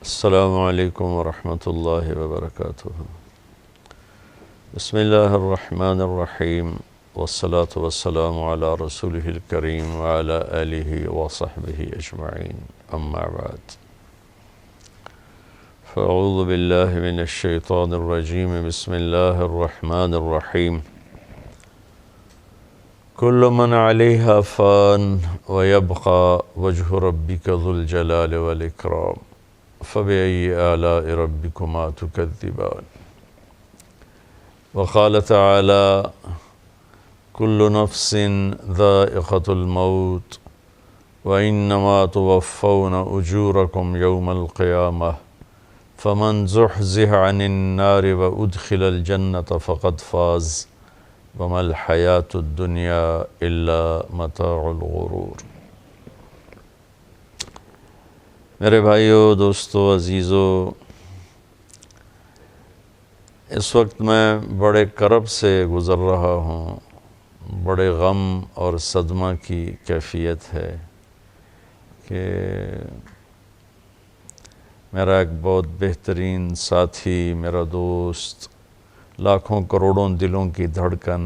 السلام علیکم ورحمۃ اللہ وبرکاتہ۔ بسم اللہ الرحمن الرحیم والصلاة والسلام علی رسولہ الکریم وعلی آلہ وصحبہ اجمعین، اما بعد فاعوذ باللہ من الشیطان الرجیم، بسم اللہ الرحمن الرحیم۔ کل من علیہا فان ویبقى وجہ ربک ذو الجلال والاکرام فبأي آلاء ربكما تكذبان۔ وقال تعالى كل نفس ذائقة الموت وإنما توفون أجوركم يوم القيامة فمن زحزح عن النار وأدخل الجنة فقد فاز وما الحياة الدنيا إلا متاع الغرور۔ میرے بھائیو، دوستو، عزیزو، اس وقت میں بڑے کرب سے گزر رہا ہوں، بڑے غم اور صدمہ کی کیفیت ہے کہ میرا ایک بہت بہترین ساتھی، میرا دوست، لاکھوں کروڑوں دلوں کی دھڑکن،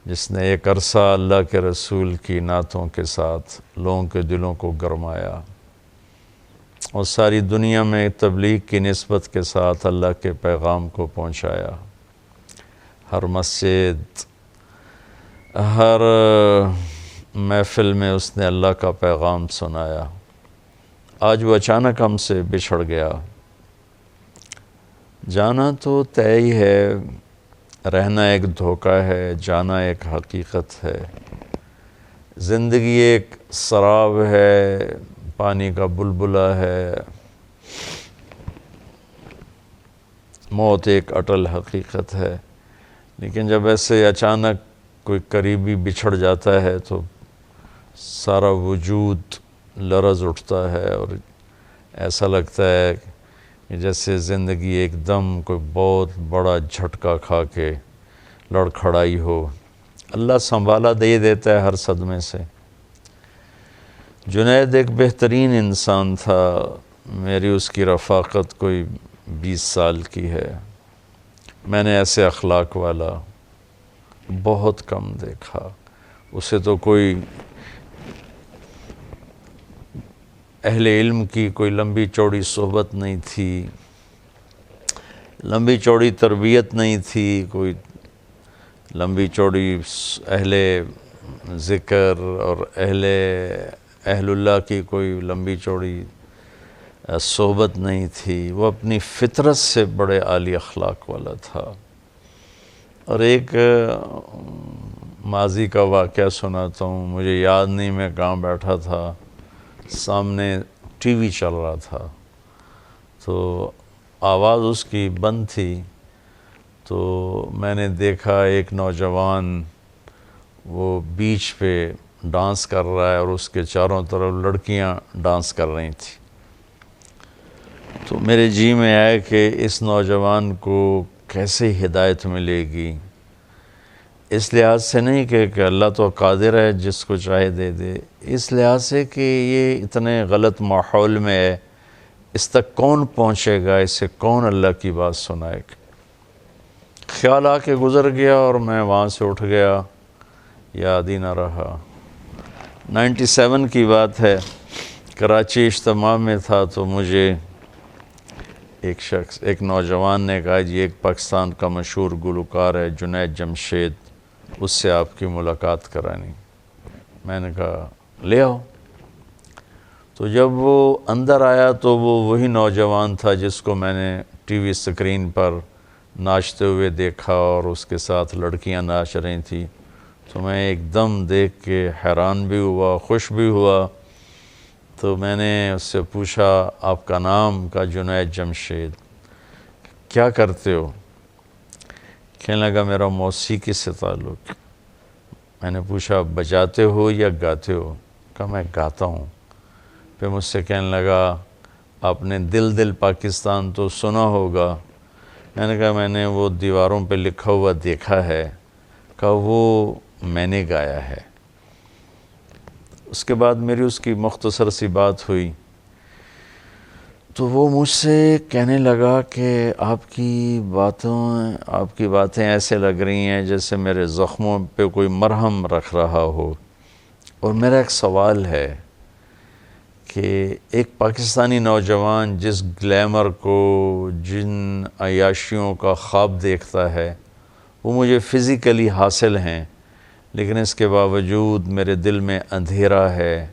جس نے ایک عرصہ اللہ کے رسول کی نعتوں کے ساتھ لوگوں کے دلوں کو گرمایا اور ساری دنیا میں تبلیغ کی نسبت کے ساتھ اللہ کے پیغام کو پہنچایا، ہر مسجد، ہر محفل میں اس نے اللہ کا پیغام سنایا، آج وہ اچانک ہم سے بچھڑ گیا۔ جانا تو طے ہی ہے، رہنا ایک دھوکہ ہے، جانا ایک حقیقت ہے۔ زندگی ایک سراب ہے، پانی کا بلبلہ ہے، موت ایک اٹل حقیقت ہے۔ لیکن جب ایسے اچانک کوئی قریبی بچھڑ جاتا ہے تو سارا وجود لرز اٹھتا ہے اور ایسا لگتا ہے کہ جیسے زندگی ایک دم کوئی بہت بڑا جھٹکا کھا کے لڑکھڑائی ہو۔ اللہ سنبھالا دے دیتا ہے ہر صدمے سے۔ جنید ایک بہترین انسان تھا، میری اس کی رفاقت کوئی 20 سال کی ہے۔ میں نے ایسے اخلاق والا بہت کم دیکھا۔ اسے تو کوئی اہل علم کی کوئی لمبی چوڑی صحبت نہیں تھی، لمبی چوڑی تربیت نہیں تھی، کوئی لمبی چوڑی اہل ذکر اور اہل اللہ کی کوئی لمبی چوڑی صحبت نہیں تھی۔ وہ اپنی فطرت سے بڑے عالی اخلاق والا تھا۔ اور ایک ماضی کا واقعہ سناتا ہوں، مجھے یاد نہیں میں کہاں بیٹھا تھا، سامنے ٹی وی چل رہا تھا تو آواز اس کی بند تھی، تو میں نے دیکھا ایک نوجوان وہ بیچ پہ ڈانس کر رہا ہے اور اس کے چاروں طرف لڑکیاں ڈانس کر رہی تھیں۔ تو میرے جی میں آیا کہ اس نوجوان کو کیسے ہدایت ملے گی، اس لحاظ سے نہیں کہ اللہ تو قادر ہے جس کو چاہے دے دے، اس لحاظ سے کہ یہ اتنے غلط ماحول میں ہے، اس تک کون پہنچے گا، اسے کون اللہ کی بات سنائے گا۔ خیال آ کے گزر گیا اور میں وہاں سے اٹھ گیا، یاد ہی نہ رہا۔ 97 کی بات ہے، کراچی اجتماع میں تھا تو مجھے ایک نوجوان نے کہا جی ایک پاکستان کا مشہور گلوکار ہے جنید جمشید، اس سے آپ کی ملاقات کرانی۔ میں نے کہا لے آؤ۔ تو جب وہ اندر آیا تو وہ وہی نوجوان تھا جس کو میں نے ٹی وی اسکرین پر ناچتے ہوئے دیکھا اور اس کے ساتھ لڑکیاں ناچ رہی تھیں۔ تو میں ایک دم دیکھ کے حیران بھی ہوا، خوش بھی ہوا۔ تو میں نے اس سے پوچھا آپ کا نام؟ کا جنید جمشید۔ کیا کرتے ہو؟ کہنے لگا میرا موسیقی سے تعلق۔ میں نے پوچھا بجاتے ہو یا گاتے ہو؟ کہا میں گاتا ہوں۔ پھر مجھ سے کہنے لگا آپ نے دل دل پاکستان تو سنا ہوگا۔ میں نے کہا میں نے وہ دیواروں پہ لکھا ہوا دیکھا ہے۔ کہا وہ میں نے گایا ہے۔ اس کے بعد میری اس کی مختصر سی بات ہوئی تو وہ مجھ سے کہنے لگا کہ آپ کی باتیں ایسے لگ رہی ہیں جیسے میرے زخموں پہ کوئی مرہم رکھ رہا ہو، اور میرا ایک سوال ہے کہ ایک پاکستانی نوجوان جس گلیمر کو، جن عیاشیوں کا خواب دیکھتا ہے، وہ مجھے فزیکلی حاصل ہیں، لیکن اس کے باوجود میرے دل میں اندھیرا ہے،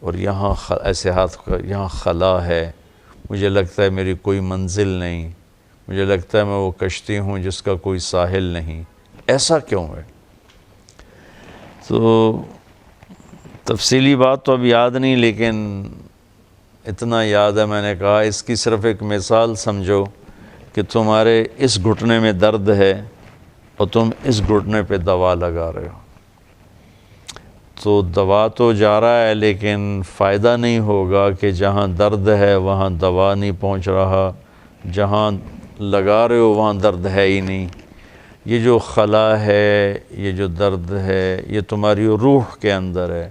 اور یہاں یہاں خلا ہے، مجھے لگتا ہے میری کوئی منزل نہیں، مجھے لگتا ہے میں وہ کشتی ہوں جس کا کوئی ساحل نہیں، ایسا کیوں ہے؟ تو تفصیلی بات تو اب یاد نہیں، لیکن اتنا یاد ہے میں نے کہا اس کی صرف ایک مثال سمجھو کہ تمہارے اس گھٹنے میں درد ہے اور تم اس گھٹنے پہ دوا لگا رہے ہو، تو دوا تو جا رہا ہے لیکن فائدہ نہیں ہوگا کہ جہاں درد ہے وہاں دوا نہیں پہنچ رہا، جہاں لگا رہے ہو وہاں درد ہے ہی نہیں۔ یہ جو خلا ہے، یہ جو درد ہے، یہ تمہاری روح کے اندر ہے،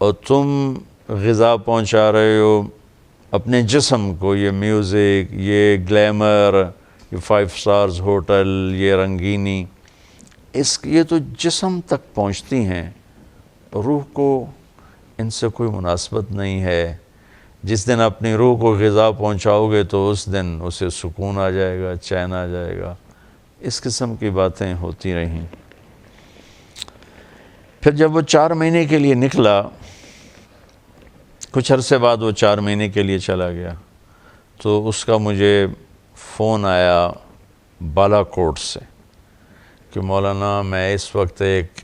اور تم غذا پہنچا رہے ہو اپنے جسم کو، یہ میوزک، یہ گلیمر، یہ 5 سٹارز ہوٹل، یہ رنگینی، یہ تو جسم تک پہنچتی ہیں، روح کو ان سے کوئی مناسبت نہیں ہے۔ جس دن اپنی روح کو غذا پہنچاؤ گے تو اس دن اسے سکون آ جائے گا، چین آ جائے گا۔ اس قسم کی باتیں ہوتی رہیں۔ پھر جب وہ 4 مہینے کے لیے نکلا، کچھ عرصے بعد وہ 4 مہینے کے لیے چلا گیا، تو اس کا مجھے فون آیا بالا کوٹ سے کہ مولانا میں اس وقت ایک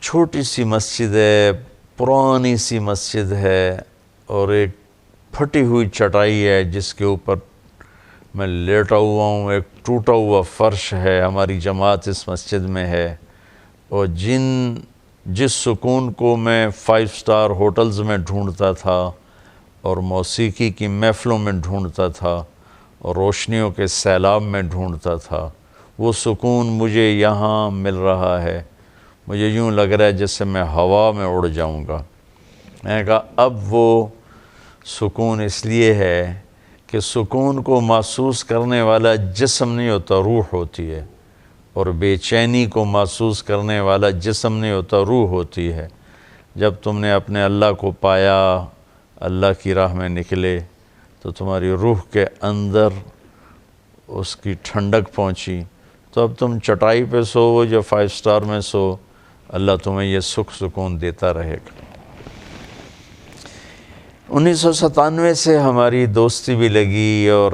چھوٹی سی مسجد ہے، پرانی سی مسجد ہے، اور ایک پھٹی ہوئی چٹائی ہے جس کے اوپر میں لیٹا ہوا ہوں، ایک ٹوٹا ہوا فرش ہے، ہماری جماعت اس مسجد میں ہے، اور جس سکون کو میں 5 سٹار ہوٹلز میں ڈھونڈتا تھا اور موسیقی کی محفلوں میں ڈھونڈتا تھا اور روشنیوں کے سیلاب میں ڈھونڈتا تھا، وہ سکون مجھے یہاں مل رہا ہے۔ مجھے یوں لگ رہا ہے جیسے میں ہوا میں اڑ جاؤں گا۔ میں نے کہا اب وہ سکون اس لیے ہے کہ سکون کو محسوس کرنے والا جسم نہیں ہوتا، روح ہوتی ہے، اور بے چینی کو محسوس کرنے والا جسم نہیں ہوتا، روح ہوتی ہے۔ جب تم نے اپنے اللہ کو پایا، اللہ کی راہ میں نکلے، تو تمہاری روح کے اندر اس کی ٹھنڈک پہنچی، تو اب تم چٹائی پہ سو یا 5 سٹار میں سو، اللہ تمہیں یہ سکون دیتا رہے گا۔ 1997 سے ہماری دوستی بھی لگی اور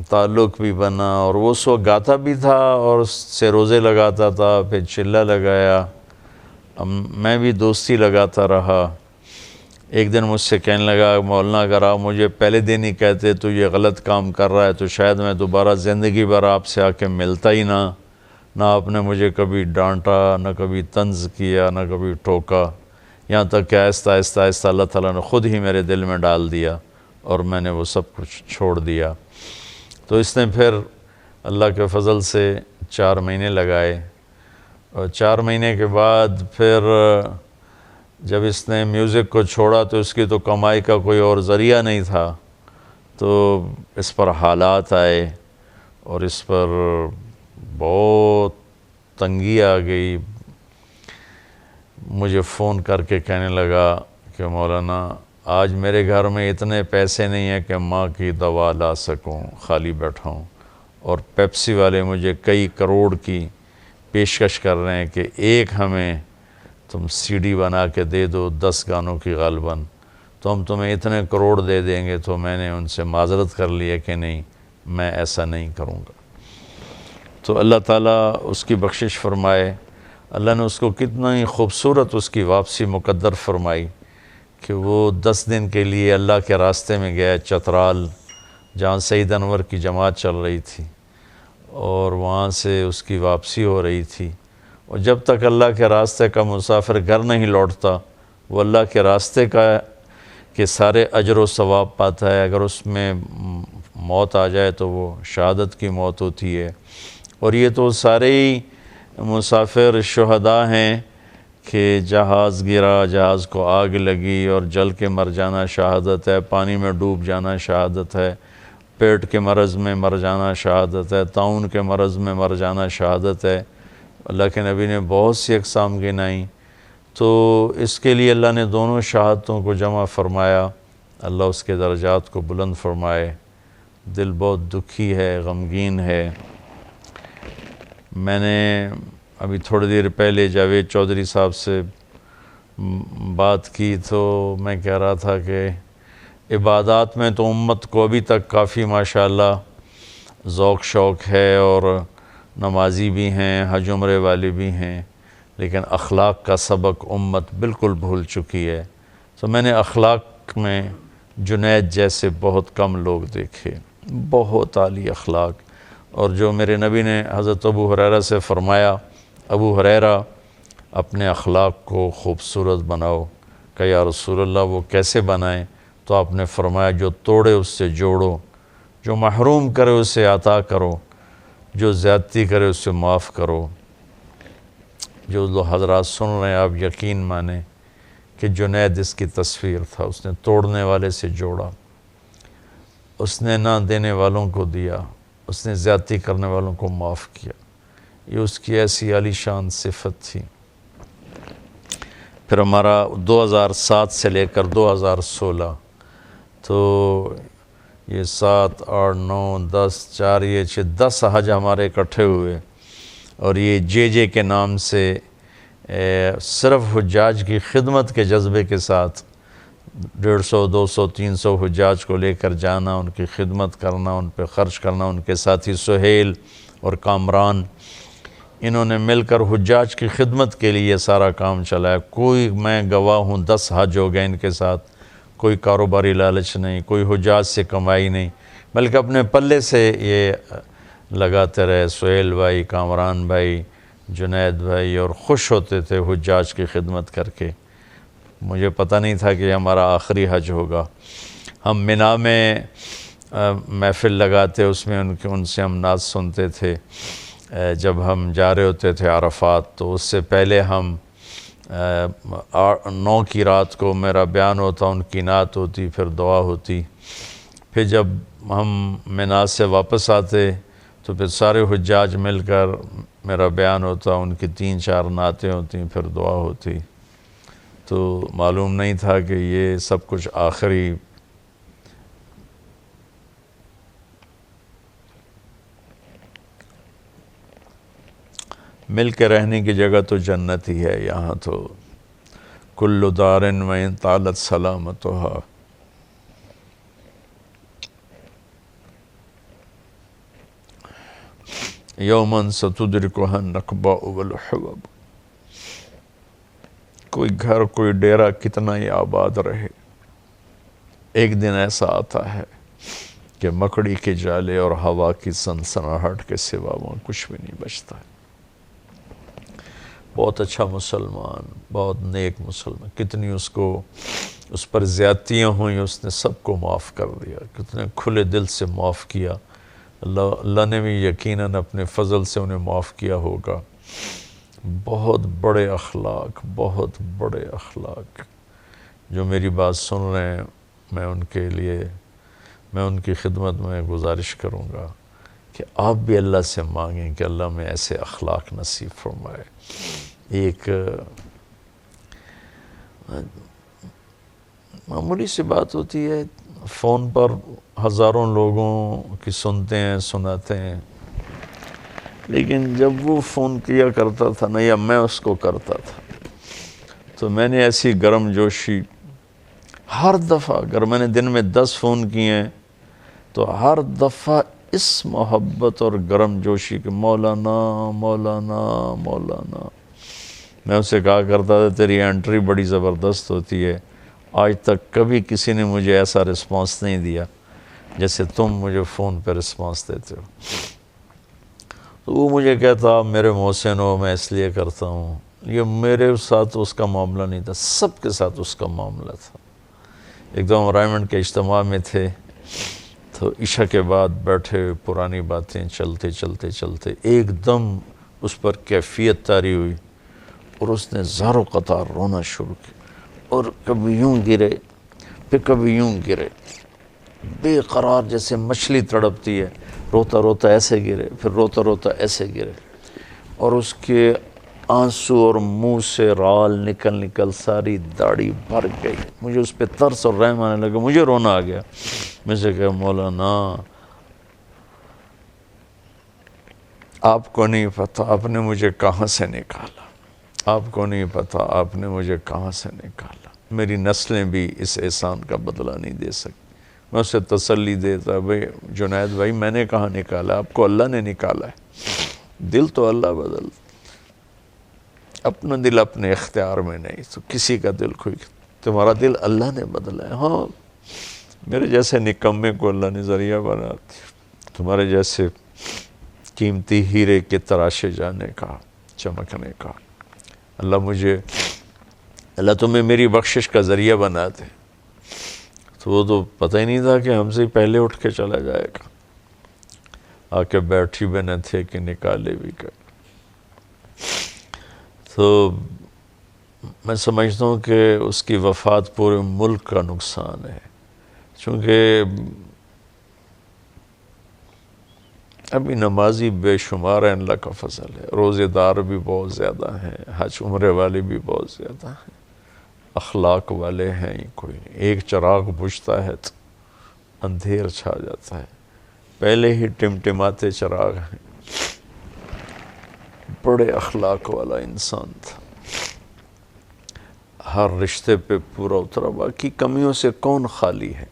تعلق بھی بنا، اور وہ سو گاتا بھی تھا اور اس سے روزے لگاتا تھا، پھر چلہ لگایا، میں بھی دوستی لگاتا رہا۔ ایک دن مجھ سے کہنے لگا مولانا اگر آپ مجھے پہلے دن ہی کہتے تو یہ غلط کام کر رہا ہے تو شاید میں دوبارہ زندگی بھر آپ سے آ کے ملتا ہی نہ آپ نے مجھے کبھی ڈانٹا، نہ کبھی طنز کیا، نہ کبھی ٹوکا، یہاں تک کہ آہستہ آہستہ اللہ تعالیٰ نے خود ہی میرے دل میں ڈال دیا اور میں نے وہ سب کچھ چھوڑ دیا۔ تو اس نے پھر اللہ کے فضل سے 4 مہینے لگائے، اور 4 مہینے کے بعد پھر جب اس نے میوزک کو چھوڑا تو اس کی تو کمائی کا کوئی اور ذریعہ نہیں تھا، تو اس پر حالات آئے اور اس پر بہت تنگی آ گئی۔ مجھے فون کر کے کہنے لگا کہ مولانا آج میرے گھر میں اتنے پیسے نہیں ہیں کہ ماں کی دوا لا سکوں، خالی بیٹھا ہوں، اور پیپسی والے مجھے کئی کروڑ کی پیشکش کر رہے ہیں کہ ایک ہمیں تم سی ڈی بنا کے دے دو 10 گانوں کی غالباً، تو ہم تمہیں اتنے کروڑ دے دیں گے۔ تو میں نے ان سے معذرت کر لی ہے کہ نہیں، میں ایسا نہیں کروں گا۔ تو اللہ تعالیٰ اس کی بخشش فرمائے، اللہ نے اس کو کتنا ہی خوبصورت اس کی واپسی مقدر فرمائی کہ وہ 10 دن کے لیے اللہ کے راستے میں گیا چترال، جہاں سید انور کی جماعت چل رہی تھی، اور وہاں سے اس کی واپسی ہو رہی تھی، اور جب تک اللہ کے راستے کا مسافر گھر نہیں لوٹتا وہ اللہ کے راستے کے سارے اجر و ثواب پاتا ہے۔ اگر اس میں موت آ جائے تو وہ شہادت کی موت ہوتی ہے، اور یہ تو سارے ہی مسافر شہداء ہیں کہ جہاز گرا، جہاز کو آگ لگی اور جل کے مر جانا شہادت ہے، پانی میں ڈوب جانا شہادت ہے، پیٹ کے مرض میں مر جانا شہادت ہے، طاعون کے مرض میں مر جانا شہادت ہے۔ اللہ کے نبی نے بہت سی اقسام گنائیں، تو اس کے لیے اللہ نے دونوں شہادتوں کو جمع فرمایا، اللہ اس کے درجات کو بلند فرمائے۔ دل بہت دکھی ہے، غمگین ہے۔ میں نے ابھی تھوڑی دیر پہلے جاوید چودھری صاحب سے بات کی، تو میں کہہ رہا تھا کہ عبادات میں تو امت کو ابھی تک کافی ماشاءاللہ ذوق شوق ہے، اور نمازی بھی ہیں، حج عمرے والے بھی ہیں، لیکن اخلاق کا سبق امت بالکل بھول چکی ہے۔ تو میں نے اخلاق میں جنید جیسے بہت کم لوگ دیکھے، بہت عالی اخلاق۔ اور جو میرے نبی نے حضرت ابو ہریرہ سے فرمایا، ابو ہریرہ اپنے اخلاق کو خوبصورت بناؤ، کہ یا رسول اللہ وہ کیسے بنائیں؟ تو آپ نے فرمایا جو توڑے اس سے جوڑو، جو محروم کرے اسے عطا کرو، جو زیادتی کرے اسے معاف کرو۔ جو لوگ حضرات سن رہے ہیں آپ یقین مانیں کہ جنید اس کی تصویر تھا۔ اس نے توڑنے والے سے جوڑا، اس نے نہ دینے والوں کو دیا، اس نے زیادتی کرنے والوں کو معاف کیا۔ یہ اس کی ایسی عالی شان صفت تھی۔ پھر ہمارا 2007 سے لے کر 2016، تو یہ 7، 8، 9، 10، 4، یہ 10 حج ہمارے اکٹھے ہوئے، اور یہ جے کے نام سے صرف حجاج کی خدمت کے جذبے کے ساتھ 150، 200، 300 حجاج کو لے کر جانا، ان کی خدمت کرنا، ان پہ خرچ کرنا۔ ان کے ساتھی سہیل اور کامران، انہوں نے مل کر حجاج کی خدمت کے لیے یہ سارا کام چلایا۔ کوئی، میں گواہ ہوں، 10 حج ہو گئے ان کے ساتھ، کوئی کاروباری لالچ نہیں، کوئی حجاج سے کمائی نہیں، بلکہ اپنے پلے سے یہ لگاتے رہے۔ سہیل بھائی، کامران بھائی، جنید بھائی، اور خوش ہوتے تھے حجاج کی خدمت کر کے۔ مجھے پتہ نہیں تھا کہ یہ ہمارا آخری حج ہوگا۔ ہم مینا میں محفل لگاتے، اس میں ان سے ہم نعت سنتے تھے۔ جب ہم جا رہے ہوتے تھے عرفات، تو اس سے پہلے ہم 9 کی رات کو میرا بیان ہوتا، ان کی نعت ہوتی، پھر دعا ہوتی۔ پھر جب ہم مینا سے واپس آتے تو پھر سارے حجاج مل کر میرا بیان ہوتا، ان کی 3-4 نعتیں ہوتی، پھر دعا ہوتی۔ تو معلوم نہیں تھا کہ یہ سب کچھ آخری مل کے رہنے کی جگہ تو جنت ہی ہے۔ یہاں تو کل دار وإن طالت سلامتها، یوماً ستدرکها النکباء والحبب۔ کوئی گھر، کوئی ڈیرہ کتنا ہی آباد رہے، ایک دن ایسا آتا ہے کہ مکڑی کے جالے اور ہوا کی سنسناہٹ کے سوا وہاں کچھ بھی نہیں بچتا ہے۔ بہت اچھا مسلمان، بہت نیک مسلمان، کتنی اس پر زیادتیاں ہوئیں، اس نے سب کو معاف کر دیا، کتنے کھلے دل سے معاف کیا۔ اللہ نے بھی یقیناً اپنے فضل سے انہیں معاف کیا ہوگا۔ بہت بڑے اخلاق، بہت بڑے اخلاق۔ جو میری بات سن رہے ہیں، میں ان کی خدمت میں گزارش کروں گا کہ آپ بھی اللہ سے مانگیں کہ اللہ میں ایسے اخلاق نصیب فرمائے۔ ایک معمولی سی بات ہوتی ہے، فون پر ہزاروں لوگوں کی سنتے ہیں، سناتے ہیں، لیکن جب وہ فون کیا کرتا تھا نا، یا میں اس کو کرتا تھا، تو میں نے ایسی گرم جوشی ہر دفعہ، اگر میں نے دن میں 10 فون کیے ہیں تو ہر دفعہ اس محبت اور گرم جوشی کہ مولانا مولانا مولانا۔ میں اسے کہا کرتا تھا تیری انٹری بڑی زبردست ہوتی ہے، آج تک کبھی کسی نے مجھے ایسا رسپانس نہیں دیا جیسے تم مجھے فون پہ رسپانس دیتے ہو۔ تو وہ مجھے کہتا میرے محسن ہو، میں اس لیے کرتا ہوں۔ یہ میرے ساتھ اس کا معاملہ نہیں تھا، سب کے ساتھ اس کا معاملہ تھا۔ ایک دم رائمنڈ کے اجتماع میں تھے، تو عشاء کے بعد بیٹھے، پرانی باتیں چلتے چلتے چلتے ایک دم اس پر کیفیت طاری ہوئی۔ اور اس نے زار و قطار رونا شروع کیا، اور کبھی یوں گرے پھر کبھی یوں گرے، بے قرار جیسے مچھلی تڑپتی ہے، روتا روتا ایسے گرے، پھر روتا روتا ایسے گرے، اور اس کے آنسو اور منہ سے رال نکل ساری داڑھی بھر گئی۔ مجھے اس پہ ترس اور رحم آنے لگا، مجھے رونا آ گیا۔ میں سے کہا مولانا آپ کو نہیں پتہ آپ نے مجھے کہاں سے نکالا، آپ کو نہیں پتہ آپ نے مجھے کہاں سے نکالا، میری نسلیں بھی اس احسان کا بدلہ نہیں دے سکتی۔ میں اسے تسلی دیتا، بھائی جنید بھائی میں نے کہاں نکالا، آپ کو اللہ نے نکالا ہے، دل تو اللہ بدل، اپنا دل اپنے اختیار میں نہیں، تو کسی کا دل کوئی، تمہارا دل اللہ نے بدلا ہے۔ ہاں میرے جیسے نکمے کو اللہ نے ذریعہ بنا دیا، تمہارے جیسے قیمتی ہیرے کے تراشے جانے کا، چمکنے کا۔ اللہ تمہیں میری بخشش کا ذریعہ بنا دے۔ تو وہ تو پتہ ہی نہیں تھا کہ ہم سے پہلے اٹھ کے چلا جائے گا، آ کے بیٹھی بھی نہ تھے کہ نکالے بھی کر۔ تو میں سمجھتا ہوں کہ اس کی وفات پورے ملک کا نقصان ہے، چونکہ ابھی نمازی بے شمار ہیں، اللہ کا فضل ہے، روزے دار بھی بہت زیادہ ہیں، حج عمرے والے بھی بہت زیادہ ہیں، اخلاق والے ہیں ہی کوئی نہیں۔ ایک چراغ بجھتا ہے تو اندھیر چھا جاتا ہے، پہلے ہی ٹمٹماتے چراغ ہیں۔ بڑے اخلاق والا انسان تھا، ہر رشتے پہ پورا اترا، باقی کمیوں سے کون خالی ہے؟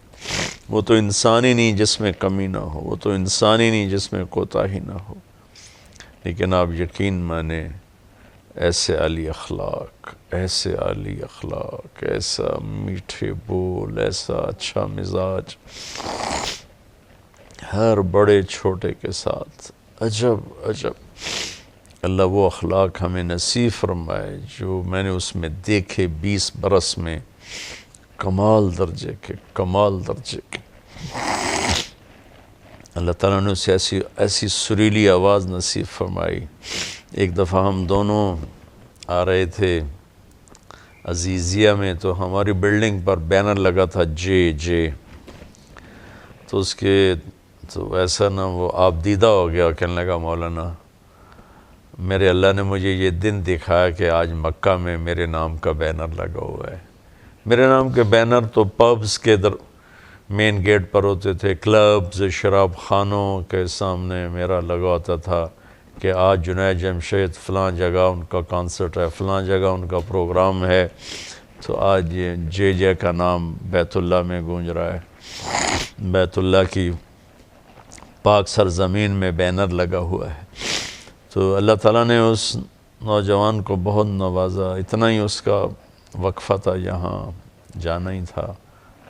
وہ تو انسان ہی نہیں جس میں کمی نہ ہو، وہ تو انسان ہی نہیں جس میں کوتاہی نہ ہو۔ لیکن آپ یقین مانیں ایسے عالی اخلاق، ایسے عالی اخلاق، ایسا میٹھے بول، ایسا اچھا مزاج، ہر بڑے چھوٹے کے ساتھ، عجب عجب۔ اللہ وہ اخلاق ہمیں نصیب فرمائے جو میں نے اس میں دیکھے 20 برس میں، کمال درجے کے، کمال درجے کے۔ اللہ تعالیٰ نے اسے ایسی سریلی آواز نصیب فرمائی۔ ایک دفعہ ہم دونوں آ رہے تھے عزیزیہ میں، تو ہماری بلڈنگ پر بینر لگا تھا جے، تو اس کے تو ایسا نا وہ آپ دیدہ ہو گیا، کہنے لگا مولانا میرے اللہ نے مجھے یہ دن دکھایا کہ آج مکہ میں میرے نام کا بینر لگا ہوا ہے۔ میرے نام کے بینر تو پبز کے مین گیٹ پر ہوتے تھے، کلبز، شراب خانوں کے سامنے میرا لگا ہوتا تھا کہ آج جنید جمشید فلاں جگہ ان کا کانسرٹ ہے، فلاں جگہ ان کا پروگرام ہے، تو آج جے کا نام بیت اللہ میں گونج رہا ہے، بیت اللہ کی پاک سرزمین میں بینر لگا ہوا ہے۔ تو اللہ تعالیٰ نے اس نوجوان کو بہت نوازا، اتنا ہی اس کا وقفہ تھا، یہاں جانا ہی تھا،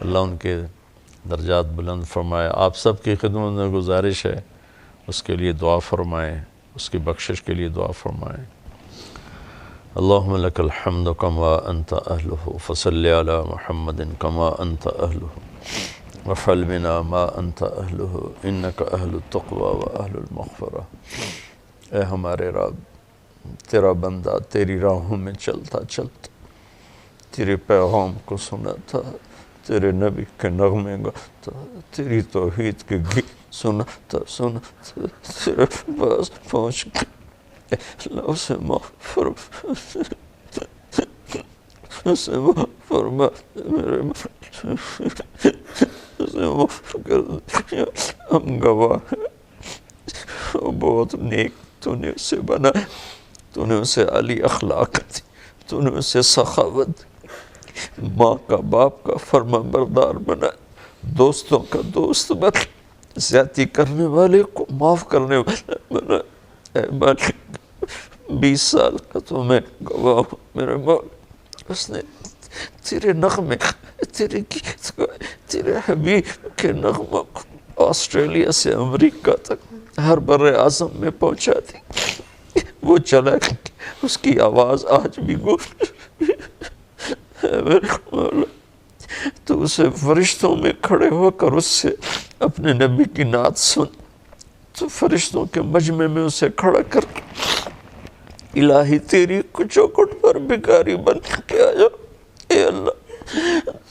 اللہ ان کے درجات بلند فرمائے۔ آپ سب کی خدمت میں گزارش ہے اس کے لیے دعا فرمائیں، اس کی بخشش کے لیے دعا فرمائیں۔ اللہم لک الحمد کما انت اہلہ فصلی علی محمد کما انت اہلہ وفعل بنا ما انت اہلہ انک اہل التقوی و اہل المغفرہ۔ اے ہمارے رب، تیرا بندہ تیری راہوں میں چلتا چلتا تیرے پیغام کو سناتا، تیرے نبی کے نغمے گاتا، تیری توحید کے گیت سناتا تیرے پاس پہنچ گیا، اللہ اسے معاف فرما میرے اسے معاف کر دیا، ہم گواہ ہیں وہ بہت نیک، تو نے اسے بنایا، تو نے اسے عالی اخلاق دی، تو نے اسے سخاوت دی، ماں کا باپ کا فرما بردار بنا، دوستوں کا دوست بنا، زیادتی کرنے والے کو معاف کرنے والا بنا۔ اے مالک 20 سال کا تو میں گواہ ہوں میرے مولا، اس نے تیرے نغمے، تیرے گیت کو، تیرے حبیب کے نغمہ کو آسٹریلیا سے امریکہ تک ہر بر اعظم میں پہنچا دی۔ وہ چلا اس کی آواز آج بھی گونج، تو اسے فرشتوں میں کھڑے ہو کر اس سے اپنے نبی کی نعت سن، تو فرشتوں کے مجمع میں اسے کھڑا کر کے الہی تیری کو چوکھٹ پر پر بھکاری بن کے آیا، اے اللہ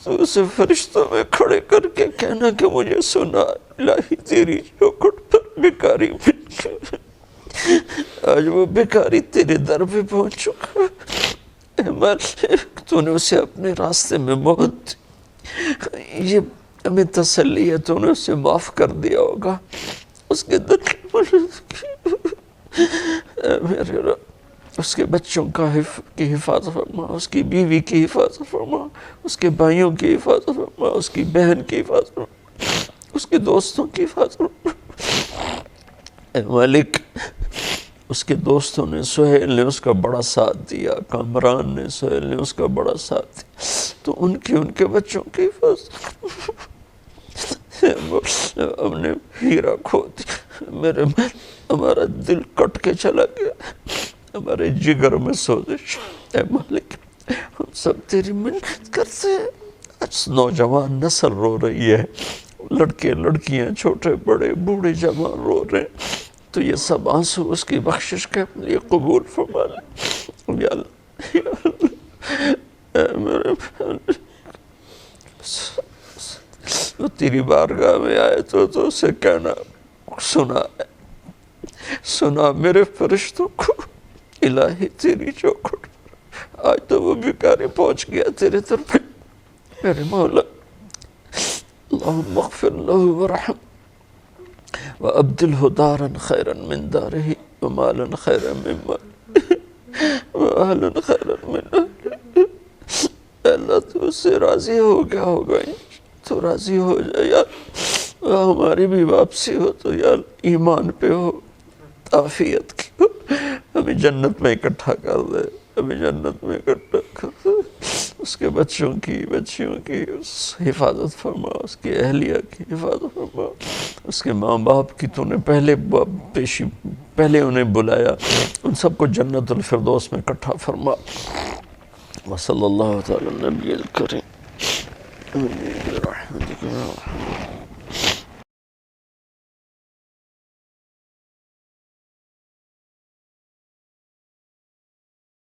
تو اسے فرشتوں میں کھڑے کر کے کہنا کہ مجھے سنا، الہی تیری چوکھٹ پر بھکاری بن کے آج وہ بھکاری تیرے در پہ پہنچ چکا، اے مالک تو نے اسے اپنے راستے میں موت دی، یہ ہمیں تسلی ہے تو نے اسے معاف کر دیا ہوگا، اس کے دل اے میرے رب اس کے بچوں کی حفاظت فرما، اس کی بیوی کی حفاظت فرما، اس کے بھائیوں کی حفاظت فرما، اس کی بہن کی حفاظت فرما، اس کے دوستوں کی حفاظت فرما، اے مالک اس کے دوستوں نے، سہیل نے اس کا بڑا ساتھ دیا، کامران نے، سہیل نے اس کا بڑا ساتھ دیا، تو ان کے بچوں کی حفاظت ہم نے ہیرا کھو دیا، میرے ہمارا دل کٹ کے چلا گیا، ہمارے جگر میں سوزش، اے مالک ہم سب تیری منت کرتے ہیں، آج نوجوان نسل رو رہی ہے، لڑکے لڑکیاں چھوٹے بڑے بوڑھے جوان رو رہے ہیں، تو یہ سب آنسو اس کی بخشش کے اپنے لیے قبول فرما لے، یا اللہ اے میرے وہ تیری بارگاہ میں آئے تو اسے کہنا سنا میرے فرشتوں کو، الہی تیری چوکھٹ، آج تو وہ بھکاری پہنچ گیا تیرے طرف، میرے مولا اللہم اغفر له ورحم وابدلہ دارا خیرا من دارہ ومالا خیرا من مالہ وآلا خیرا من اہلہ، اللہ تو اس سے راضی ہو گیا ہوگا، تو راضی ہو جائے یا ہماری بھی واپسی ہو تو یا ایمان پہ ہو، عافیت کی ہو، ہمیں جنت میں اکٹھا کر دے، ہمیں جنت میں اکٹھا کر دے، اس کے بچوں کی بچیوں کی حفاظت فرما، اس کی اہلیہ کی حفاظت فرما، اس کے ماں باپ کی تو نے پہلے انہیں بلایا، ان سب کو جنت الفردوس میں اکٹھا فرما، وصلی اللہ تعالی النبی الکریم، آمین برحمتک یا ارحم۔